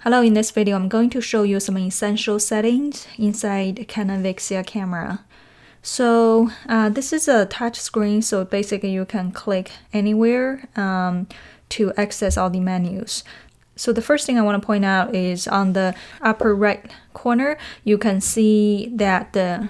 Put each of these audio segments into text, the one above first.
Hello, in this video I'm going to show you some essential settings inside Canon Vixia camera. So this is a touch screen, so basically you can click anywhere to access all the menus. So the first thing I want to point out is on the upper right corner, you can see that the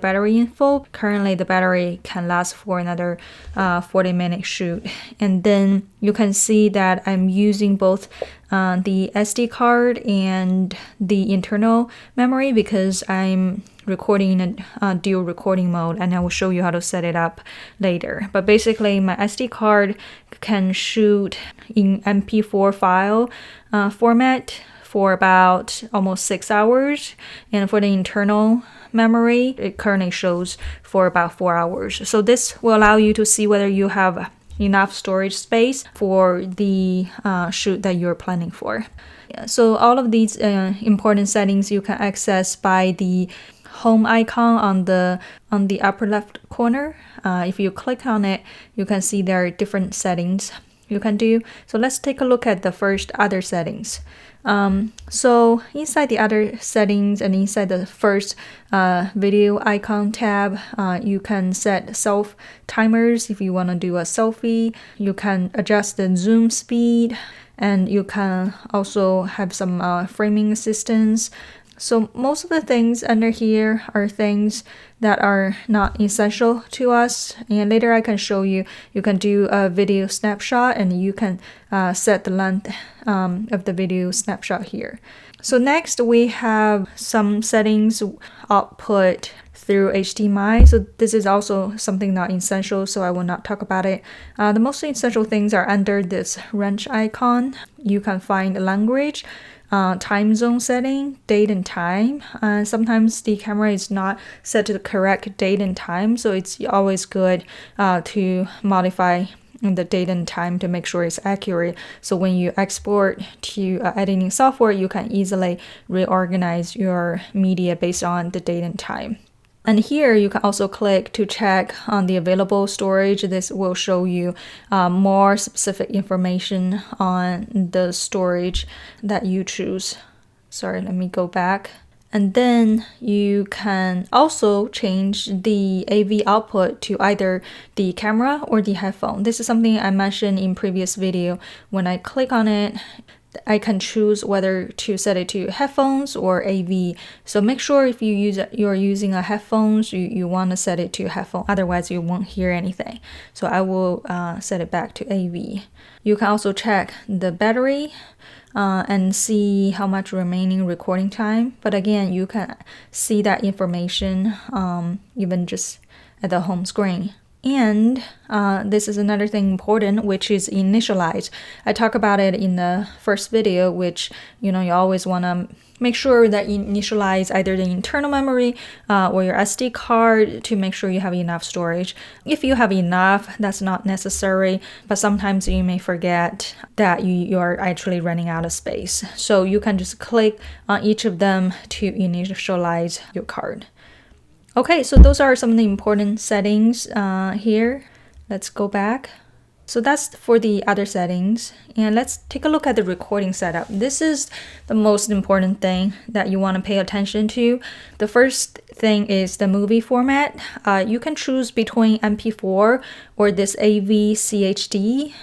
battery info. Currently the battery can last for another 40-minute shoot. And then you can see that I'm using both the SD card and the internal memory because I'm recording in a dual recording mode, and I will show you how to set it up later. But basically my SD card can shoot in MP4 file format for about almost 6 hours, and for the internal memory it currently shows for about 4 hours. So this will allow you to see whether you have enough storage space for the shoot that you're planning for. So all of these important settings you can access by the home icon on the upper left corner. If you click on it, you can see there are different settings you can do. So let's take a look at the first other settings. So inside the other settings and inside the first video icon tab, you can set self timers if you want to do a selfie. You can adjust the zoom speed, and you can also have some framing assistance. So most of the things under here are things that are not essential to us, and later I can show you. You can do a video snapshot, and you can set the length of the video snapshot here. So next we have some settings output through HDMI. So this is also something not essential, so I will not talk about it. The most essential things are under this wrench icon. You can find language, time zone setting, date and time. Sometimes the camera is not set to the correct date and time, so it's always good to modify the date and time to make sure it's accurate. So when you export to editing software, you can easily reorganize your media based on the date and time. And here you can also click to check on the available storage. This will show you more specific information on the storage that you choose. Sorry, let me go back. And then you can also change the AV output to either the camera or the headphone. This is something I mentioned in previous video. When I click on it, I can choose whether to set it to headphones or AV. So make sure if you're using a headphones, you want to set it to headphone. Otherwise, you won't hear anything. So I will set it back to AV. You can also check the battery and see how much remaining recording time. But again, you can see that information even just at the home screen. And this is another thing important, which is initialize. I talk about it in the first video, which you always want to make sure that you initialize either the internal memory or your SD card to make sure you have enough storage. If you have enough, that's not necessary, but sometimes you may forget that you're actually running out of space. So you can just click on each of them to initialize your card. Okay, so those are some of the important settings here. Let's go back. So that's for the other settings. And let's take a look at the recording setup. This is the most important thing that you want to pay attention to. The first thing is the movie format. You can choose between MP4 or this AV CHD.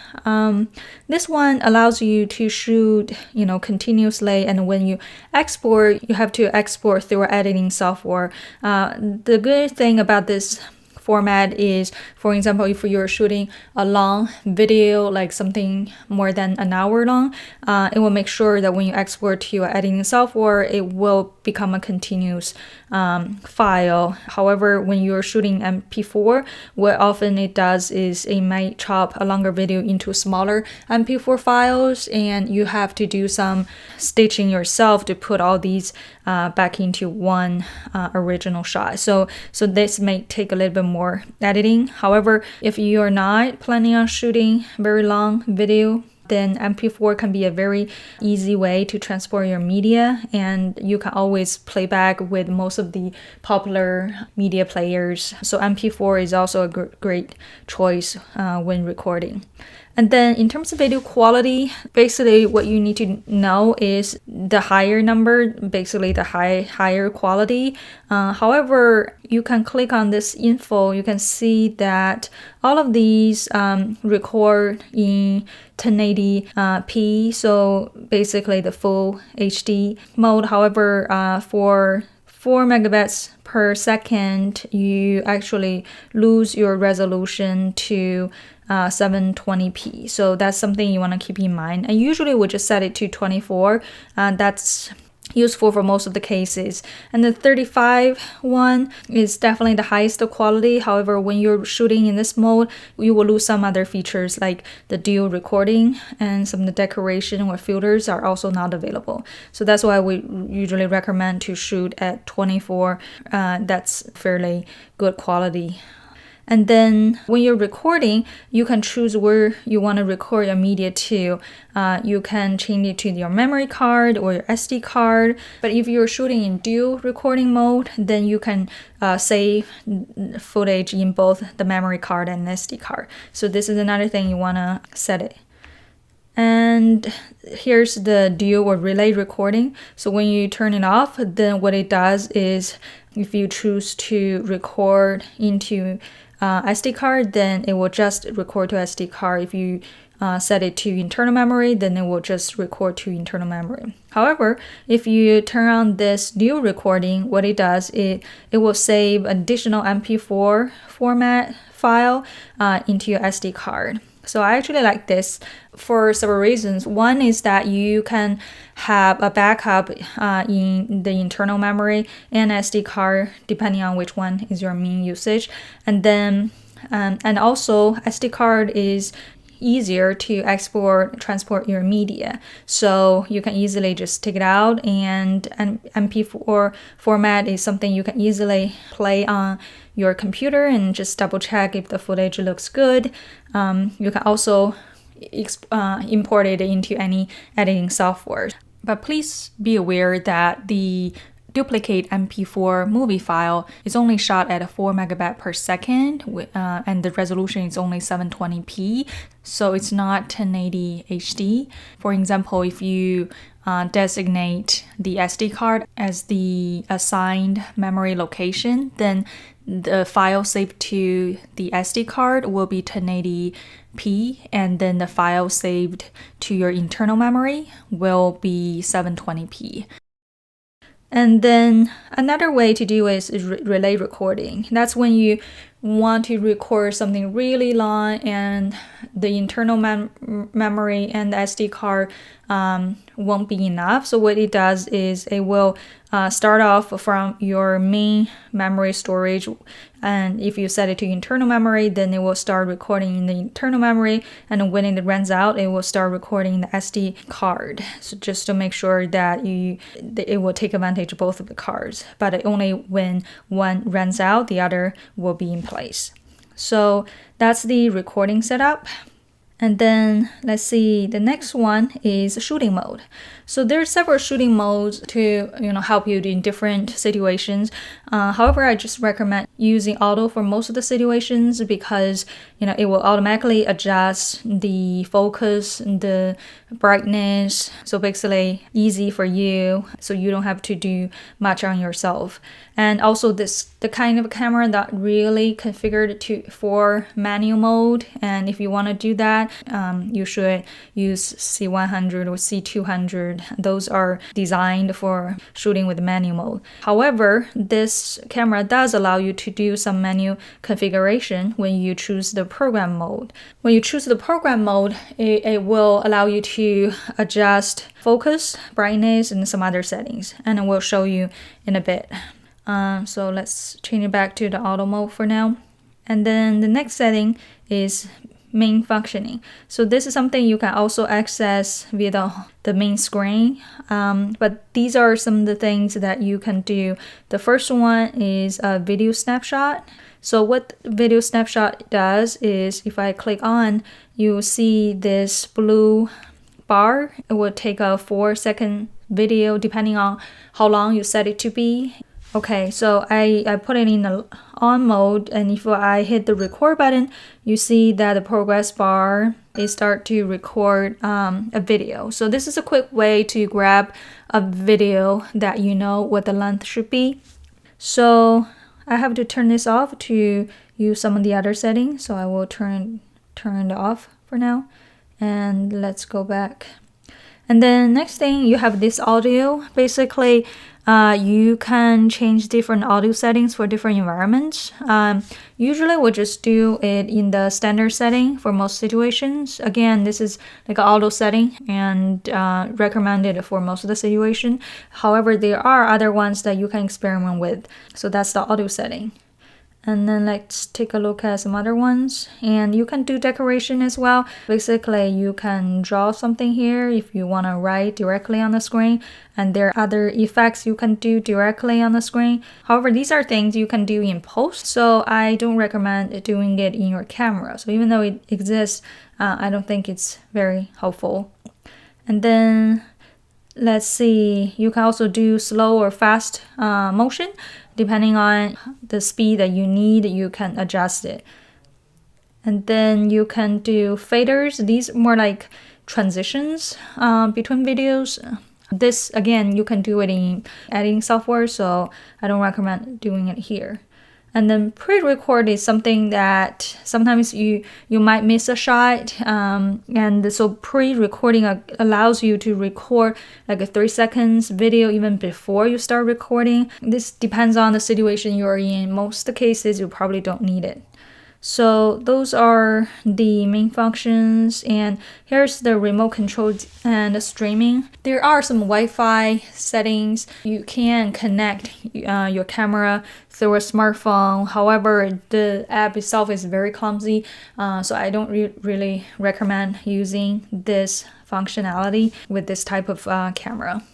This one allows you to shoot, continuously, and when you export, you have to export through editing software. The good thing about this format is, for example, if you're shooting a long video, like something more than an hour long, it will make sure that when you export to your editing software, it will become a continuous file. However, when you're shooting MP4, what often it does is it might chop a longer video into smaller MP4 files, and you have to do some stitching yourself to put all these back into one original shot. So this may take a little bit more editing. However, if you're not planning on shooting very long video, then MP4 can be a very easy way to transport your media, and you can always play back with most of the popular media players. So MP4 is also a great choice when recording. And then in terms of video quality, basically what you need to know is the higher number, basically the higher quality. However, you can click on this info, you can see that all of these record in 1080p, so basically the full HD mode. However, for 4 megabits per second, you actually lose your resolution to 720p. So that's something you want to keep in mind. And usually we just set it to 24. That's useful for most of the cases. And the 35 one is definitely the highest quality. However, when you're shooting in this mode, you will lose some other features like the dual recording, and some of the decoration or filters are also not available. So that's why we usually recommend to shoot at 24. That's fairly good quality. And then when you're recording, you can choose where you want to record your media to. You can change it to your memory card or your SD card. But if you're shooting in dual recording mode, then you can save footage in both the memory card and SD card. So this is another thing you want to set it. And here's the dual or relay recording. So when you turn it off, then what it does is if you choose to record into SD card, then it will just record to SD card. If you set it to internal memory, then it will just record to internal memory. However, if you turn on this dual recording, what it does is it will save additional MP4 format file into your SD card. So I actually like this for several reasons. One is that you can have a backup in the internal memory and SD card, depending on which one is your main usage. And then, and also SD card is easier to transport your media. So you can easily just take it out, and MP4 format is something you can easily play on your computer and just double check if the footage looks good. You can also import it into any editing software. But please be aware that the duplicate MP4 movie file is only shot at 4 megabyte per second, and the resolution is only 720p, so it's not 1080 HD. For example, if you designate the SD card as the assigned memory location, then the file saved to the SD card will be 1080p, and then the file saved to your internal memory will be 720p. And then another way to do it is relay recording. That's when you want to record something really long and the internal memory and the SD card won't be enough. So what it does is it will start off from your main memory storage, and if you set it to internal memory, then it will start recording in the internal memory, and when it runs out, it will start recording in the SD card. So just to make sure that it will take advantage of both of the cards, but only when one runs out, the other will be in place. So that's the recording setup. And then let's see, the next one is shooting mode. So there are several shooting modes to help you in different situations. However, I just recommend using auto for most of the situations because it will automatically adjust the focus, the brightness. So basically easy for you, so you don't have to do much on yourself. And also the kind of camera that really configured for manual mode. And if you want to do that, you should use C100 or C200. Those are designed for shooting with manual mode. However, this camera does allow you to do some menu configuration when you choose the program mode. When you choose the program mode, it will allow you to adjust focus, brightness, and some other settings, and I will show you in a bit. So let's change it back to the auto mode for now. And then the next setting is main functioning. So this is something you can also access via the main screen, but these are some of the things that you can do. The first one is a video snapshot. So what video snapshot does is if I click on, you will see this blue bar. It will take a 4-second video depending on how long you set it to be. Okay, so I put it in the on mode, and if I hit the record button, you see that the progress bar it start to record a video. So this is a quick way to grab a video that you know what the length should be. So I have to turn this off to use some of the other settings. So I will turn it off for now, and let's go back. And then next thing, you have this audio. Basically, you can change different audio settings for different environments. Usually we'll just do it in the standard setting for most situations. Again, this is like an auto setting and recommended for most of the situation. However, there are other ones that you can experiment with. So that's the auto setting. And then let's take a look at some other ones. And you can do decoration as well. Basically, you can draw something here if you want to write directly on the screen. And there are other effects you can do directly on the screen. However, these are things you can do in post. So I don't recommend doing it in your camera. So even though it exists, I don't think it's very helpful. And then let's see, you can also do slow or fast motion. Depending on the speed that you need, you can adjust it. And then you can do faders. These more like transitions between videos. This, again, you can do it in editing software, so I don't recommend doing it here. And then pre-record is something that sometimes you might miss a shot. And so pre-recording allows you to record like a 3 seconds video even before you start recording. This depends on the situation you're in. Most cases, you probably don't need it. So those are the main functions, and here's the remote control and the streaming. There are some Wi-Fi settings. You can connect your camera through a smartphone. However, the app itself is very clumsy, so I don't really recommend using this functionality with this type of camera.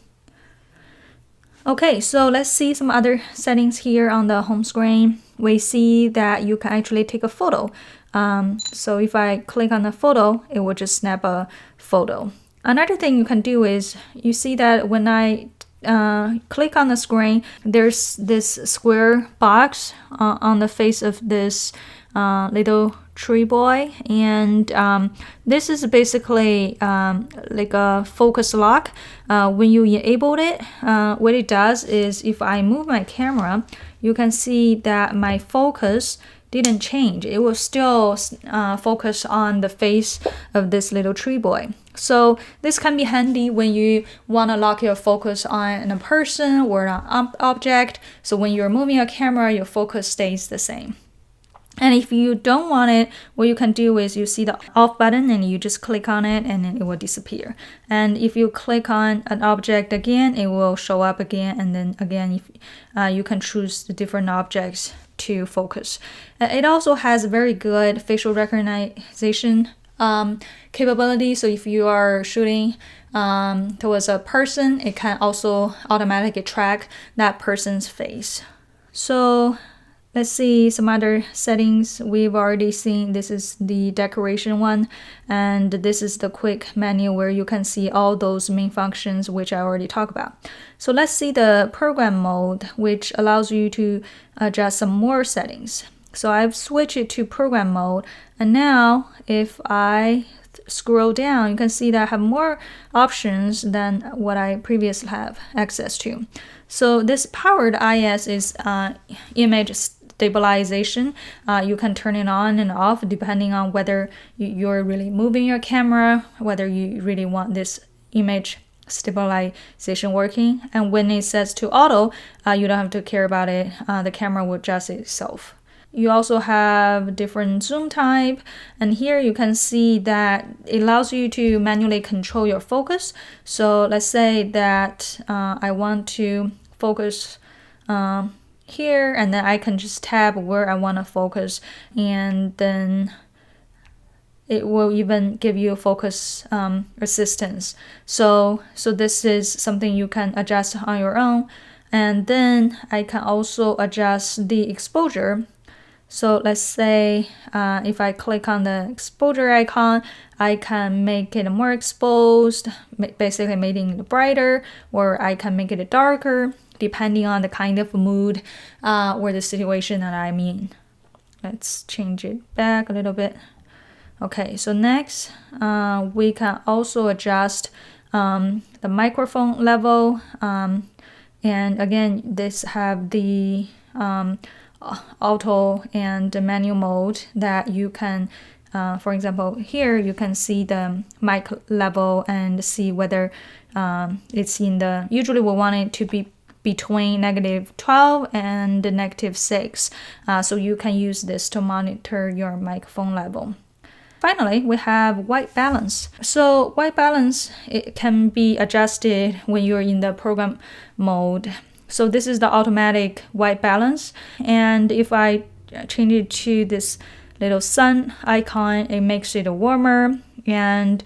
Okay, so let's see some other settings here on the home screen. We see that you can actually take a photo. So if I click on the photo, it will just snap a photo. Another thing you can do is, you see that when I click on the screen, there's this square box on the face of this little tree boy, and this is basically like a focus lock. When you enable it, what it does is if I move my camera, you can see that my focus didn't change. It will still focus on the face of this little tree boy. So this can be handy when you want to lock your focus on a person or an object. So when you're moving your camera, your focus stays the same. And if you don't want it, what you can do is you see the off button and you just click on it and then it will disappear. And if you click on an object again, it will show up again. And then again, if you can choose the different objects to focus. It also has very good facial recognition capability. So if you are shooting towards a person, it can also automatically track that person's face. So let's see some other settings we've already seen. This is the decoration one, and this is the quick menu where you can see all those main functions which I already talked about. So let's see the program mode, which allows you to adjust some more settings. So I've switched it to program mode, and now if I scroll down, you can see that I have more options than what I previously have access to. So this powered IS is image stabilization. You can turn it on and off depending on whether you're really moving your camera, whether you really want this image stabilization working. And when it says to auto, you don't have to care about it. The camera will adjust itself. You also have different zoom type, and here you can see that it allows you to manually control your focus. So let's say that I want to focus here, and then I can just tab where I want to focus, and then it will even give you focus assistance. So this is something you can adjust on your own. And then I can also adjust the exposure. So let's say if I click on the exposure icon, I can make it more exposed, basically making it brighter, or I can make it darker, depending on the kind of mood or the situation that I'm in. Let's change it back a little bit. Okay, so next we can also adjust the microphone level. And again, this have the auto and manual mode that you can, for example, here you can see the mic level and see whether it's in the, usually we want it to be between -12 and -6. So you can use this to monitor your microphone level. Finally, we have white balance. So white balance, it can be adjusted when you're in the program mode. So this is the automatic white balance. And if I change it to this little sun icon, it makes it warmer, and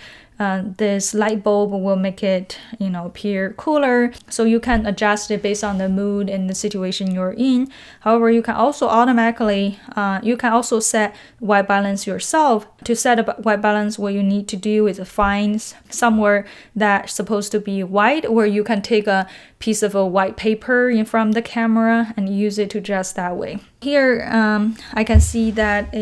this light bulb will make it, appear cooler. So you can adjust it based on the mood and the situation you're in. However, you can also automatically, you can also set white balance yourself. To set a white balance, what you need to do is find somewhere that's supposed to be white, or you can take a piece of a white paper in front of the camera and use it to adjust that way. Here, I can see that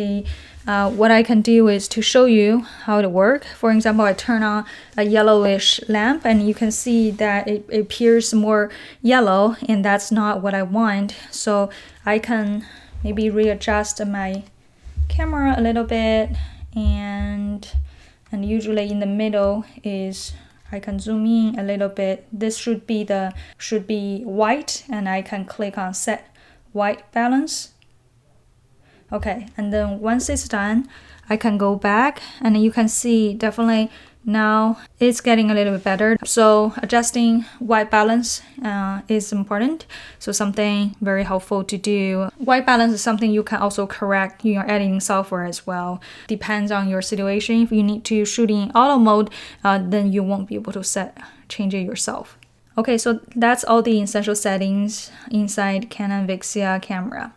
what I can do is to show you how it works. For example, I turn on a yellowish lamp and you can see that it appears more yellow, and that's not what I want. So I can maybe readjust my camera a little bit, and usually in the middle is, I can zoom in a little bit. This should be white, and I can click on set white balance. Okay, and then once it's done, I can go back and you can see definitely now it's getting a little bit better. So adjusting white balance is important. So something very helpful to do. White balance is something you can also correct in your editing software as well. Depends on your situation. If you need to shoot in auto mode, then you won't be able to change it yourself. Okay, so that's all the essential settings inside Canon Vixia camera.